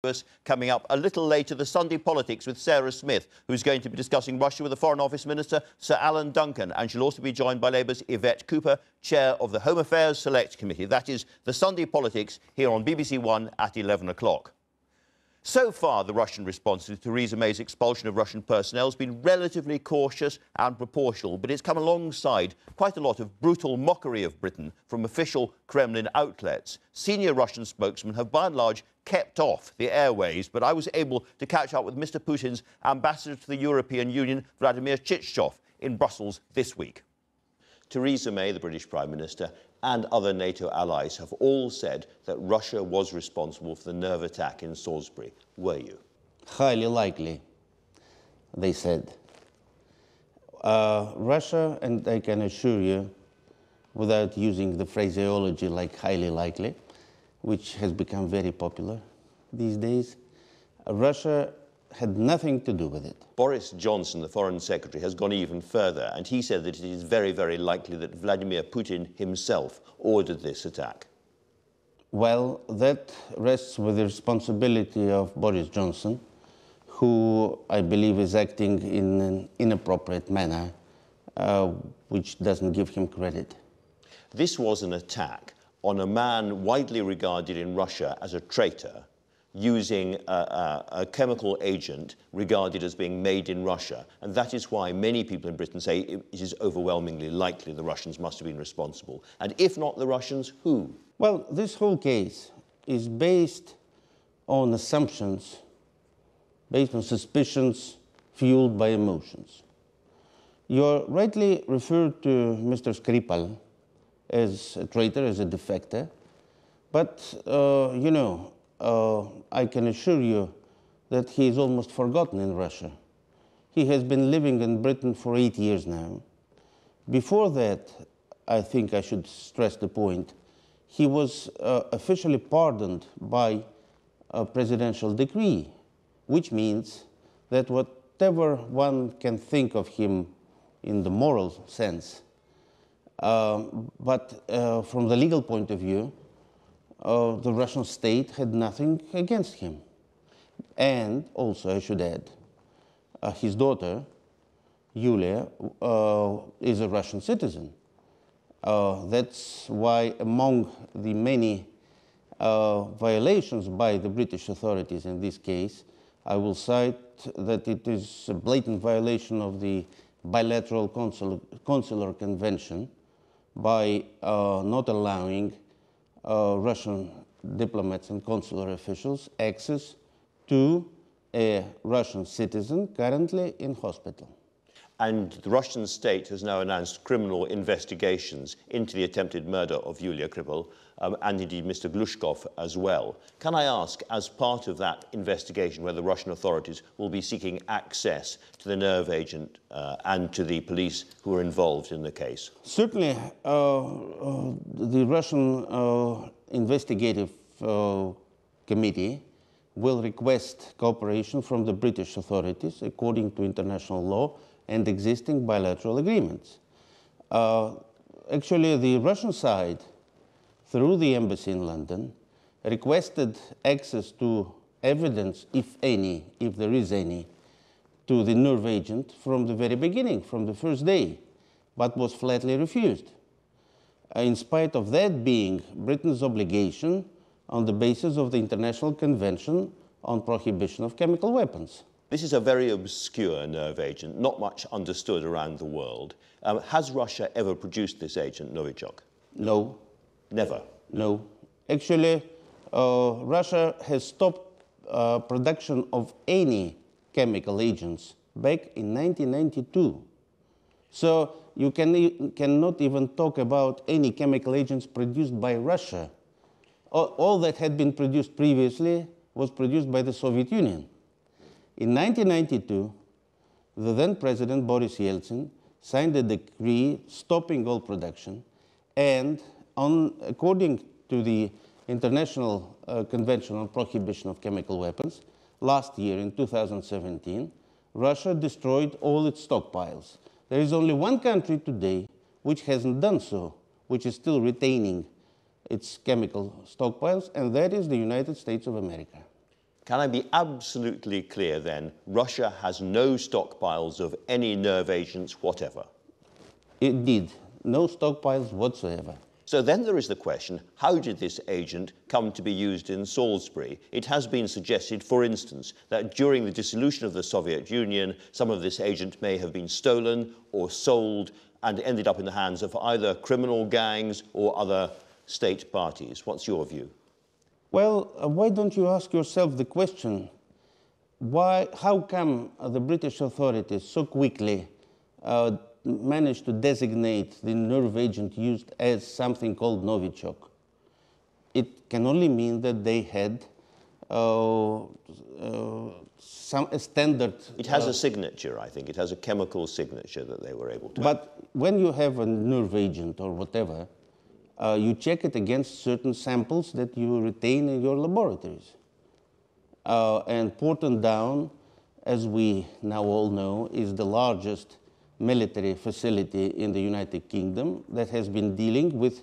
Us coming up a little later, the Sunday Politics with Sarah Smith, who's going to be discussing Russia with the Foreign Office Minister, Sir Alan Duncan. And she'll also be joined by Labour's Yvette Cooper, Chair of the Home Affairs Select Committee. That is the Sunday Politics here on BBC One at 11 o'clock. So far, the Russian response to Theresa May's expulsion of Russian personnel has been relatively cautious and proportional, but it's come alongside quite a lot of brutal mockery of Britain from official Kremlin outlets. Senior Russian spokesmen have by and large kept off the airwaves, but I was able to catch up with Mr. Putin's ambassador to the European Union, Vladimir Chichkov, in Brussels this week. Theresa May, the British Prime Minister, and other NATO allies have all said that Russia was responsible for the nerve attack in Salisbury. Were you? Highly likely, they said. Russia, and I can assure you, without using the phraseology like highly likely, which has become very popular these days, Russia had nothing to do with it. Boris Johnson, the Foreign Secretary, has gone even further, and he said that it is very, very likely that Vladimir Putin himself ordered this attack. Well, that rests with the responsibility of Boris Johnson, who I believe is acting in an inappropriate manner, which doesn't give him credit. This was an attack on a man widely regarded in Russia as a traitor, using a chemical agent regarded as being made in Russia. And that is why many people in Britain say it is overwhelmingly likely the Russians must have been responsible. And if not the Russians, who? Well, this whole case is based on assumptions, based on suspicions fueled by emotions. You rightly referred to Mr. Skripal as a traitor, as a defector, but, I can assure you that he is almost forgotten in Russia. He has been living in Britain for 8 years now. Before that, I think I should stress the point, he was officially pardoned by a presidential decree, which means that whatever one can think of him in the moral sense, but from the legal point of view, the Russian state had nothing against him. And also, I should add, his daughter, Yulia, is a Russian citizen. That's why among the many violations by the British authorities in this case, I will cite that it is a blatant violation of the bilateral consular convention by not allowing Russian diplomats and consular officials access to a Russian citizen currently in hospital. And the Russian state has now announced criminal investigations into the attempted murder of Yulia Skripal and indeed Mr. Glushkov as well. Can I ask, as part of that investigation, whether Russian authorities will be seeking access to the nerve agent and to the police who are involved in the case? Certainly, the Russian investigative committee will request cooperation from the British authorities according to international law and existing bilateral agreements. Actually, the Russian side, through the embassy in London, requested access to evidence, if any, if there is any, to the nerve agent from the very beginning, from the first day, but was flatly refused, in spite of that being Britain's obligation on the basis of the International Convention on Prohibition of Chemical Weapons. This is a very obscure nerve agent, not much understood around the world. Has Russia ever produced this agent, Novichok? No. Never? No. Actually, Russia has stopped production of any chemical agents back in 1992. So you cannot even talk about any chemical agents produced by Russia. All that had been produced previously was produced by the Soviet Union. In 1992, the then President Boris Yeltsin signed a decree stopping all production, and according to the International Convention on Prohibition of Chemical Weapons, last year in 2017, Russia destroyed all its stockpiles. There is only one country today which hasn't done so, which is still retaining its chemical stockpiles, and that is the United States of America. Can I be absolutely clear then? Russia has no stockpiles of any nerve agents whatever. Indeed, no stockpiles whatsoever. So then there is the question, how did this agent come to be used in Salisbury? It has been suggested, for instance, that during the dissolution of the Soviet Union, some of this agent may have been stolen or sold and ended up in the hands of either criminal gangs or other state parties. What's your view? Well, why don't you ask yourself the question, how come the British authorities so quickly managed to designate the nerve agent used as something called Novichok? It can only mean that they had a standard... It has a signature, I think. It has a chemical signature that they were able to... But when you have a nerve agent or whatever, you check it against certain samples that you retain in your laboratories. And Porton Down, as we now all know, is the largest military facility in the United Kingdom that has been dealing with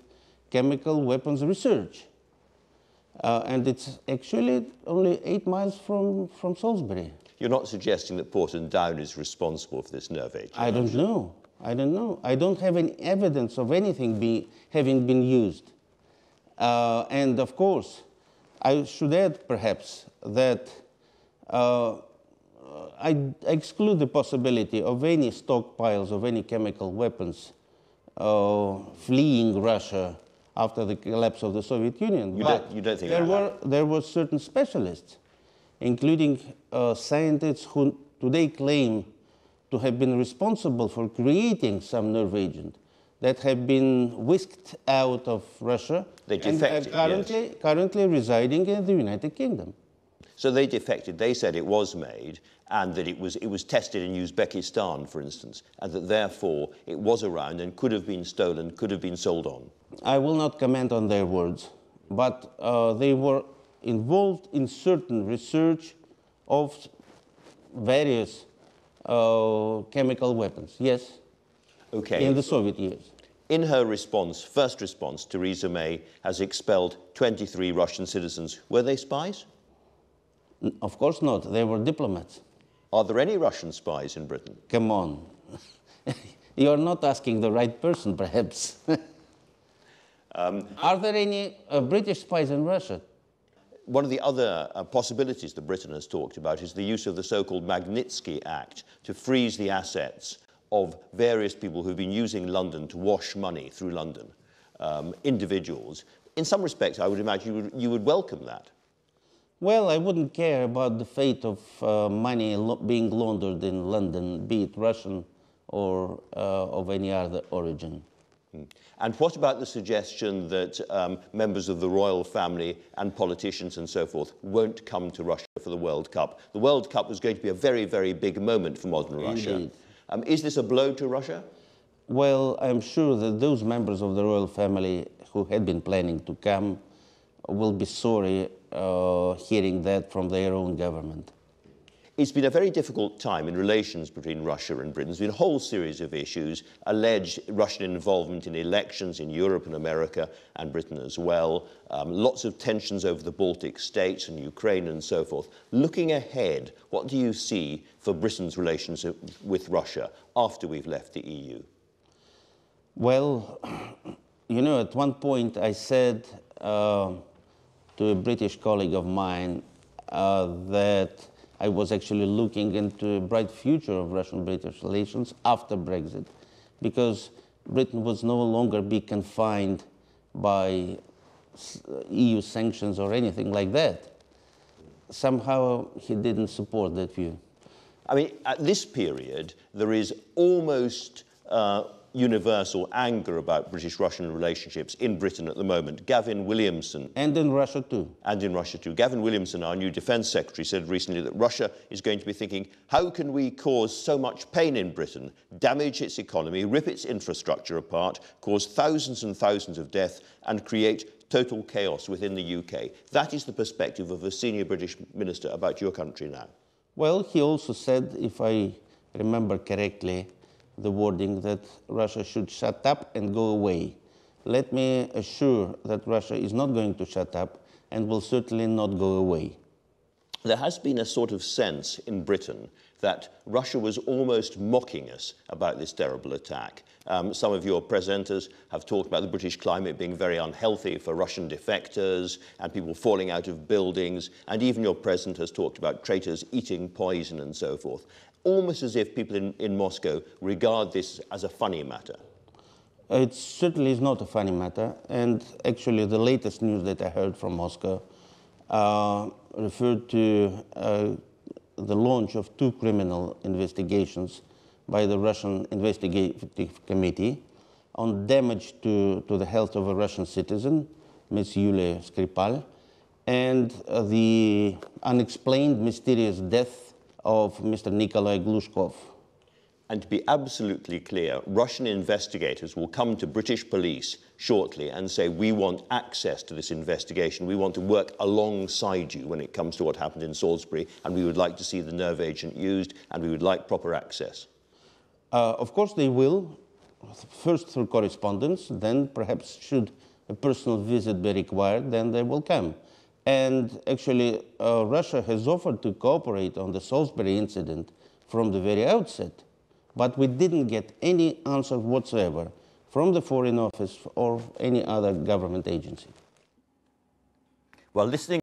chemical weapons research. And it's actually only 8 miles from Salisbury. You're not suggesting that Porton Down is responsible for this nerve agent? I don't know. I don't know. I don't have any evidence of anything having been used. And of course, I should add perhaps that I exclude the possibility of any stockpiles of any chemical weapons fleeing Russia after the collapse of the Soviet Union. You don't think there were certain specialists, including scientists who today claim to have been responsible for creating some nerve agent that have been whisked out of Russia and are currently residing in the United Kingdom. So they defected. They said it was made and that it was tested in Uzbekistan, for instance, and that therefore it was around and could have been stolen, could have been sold on. I will not comment on their words, but they were involved in certain research of various chemical weapons, yes, okay. In the Soviet years. In her response, first response, Theresa May has expelled 23 Russian citizens. Were they spies? Of course not. They were diplomats. Are there any Russian spies in Britain? Come on. You're not asking the right person, perhaps. Are there any British spies in Russia? One of the other possibilities that Britain has talked about is the use of the so-called Magnitsky Act to freeze the assets of various people who've been using London to wash money through London, individuals. In some respects, I would imagine you would welcome that. Well, I wouldn't care about the fate of money being laundered in London, be it Russian or of any other origin. And what about the suggestion that members of the royal family and politicians and so forth won't come to Russia for the World Cup? The World Cup was going to be a very, very big moment for modern Russia. Is this a blow to Russia? Well, I'm sure that those members of the royal family who had been planning to come will be sorry hearing that from their own government. It's been a very difficult time in relations between Russia and Britain. There's been a whole series of issues, alleged Russian involvement in elections in Europe and America and Britain as well, lots of tensions over the Baltic states and Ukraine and so forth. Looking ahead, what do you see for Britain's relationship with Russia after we've left the EU? Well, you know, at one point I said to a British colleague of mine that I was actually looking into a bright future of Russian-British relations after Brexit, because Britain was no longer be confined by EU sanctions or anything like that. Somehow he didn't support that view. I mean, at this period, there is almost universal anger about British-Russian relationships in Britain at the moment. Gavin Williamson... And in Russia too. And in Russia too. Gavin Williamson, our new defence secretary, said recently that Russia is going to be thinking, how can we cause so much pain in Britain, damage its economy, rip its infrastructure apart, cause thousands and thousands of deaths, and create total chaos within the UK? That is the perspective of a senior British minister about your country now. Well, he also said, if I remember correctly, the wording that Russia should shut up and go away. Let me assure that Russia is not going to shut up and will certainly not go away. there has been a sort of sense in Britain that Russia was almost mocking us about this terrible attack. Some of your presenters have talked about the British climate being very unhealthy for Russian defectors and people falling out of buildings, and even your president has talked about traitors eating poison and so forth, almost as if people in Moscow regard this as a funny matter. It certainly is not a funny matter, and actually the latest news that I heard from Moscow referred to the launch of 2 criminal investigations by the Russian Investigative Committee on damage to the health of a Russian citizen, Ms. Yulia Skripal, and the unexplained mysterious death of Mr. Nikolai Glushkov. And to be absolutely clear, Russian investigators will come to British police shortly and say, we want access to this investigation. We want to work alongside you when it comes to what happened in Salisbury, and we would like to see the nerve agent used, and we would like proper access. Of course they will, first through correspondence, then perhaps should a personal visit be required, then they will come. And actually, Russia has offered to cooperate on the Salisbury incident from the very outset. But we didn't get any answer whatsoever from the Foreign Office or any other government agency. Well, listening